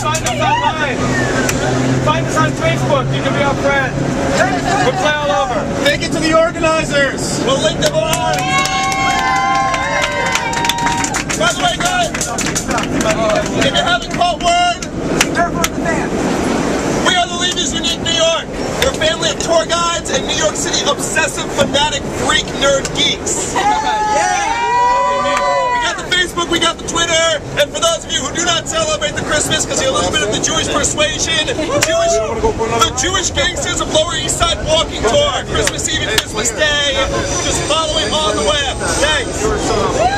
find us online. Find us on Facebook. You can be our friend. We'll play all over. Thank you to the organizers. We'll link them below. By the way, guys, if you haven't caught word, we are the Levy's Unique New York. We're a family of tour guides and New York City obsessive, fanatic, freak, nerd geeks. We got the Twitter, and for those of you who do not celebrate the Christmas because you're a little bit of the Jewish persuasion, the Jewish Gangsters of Lower East Side walking tour, Christmas Eve and Christmas Day, just following on the web. Thanks.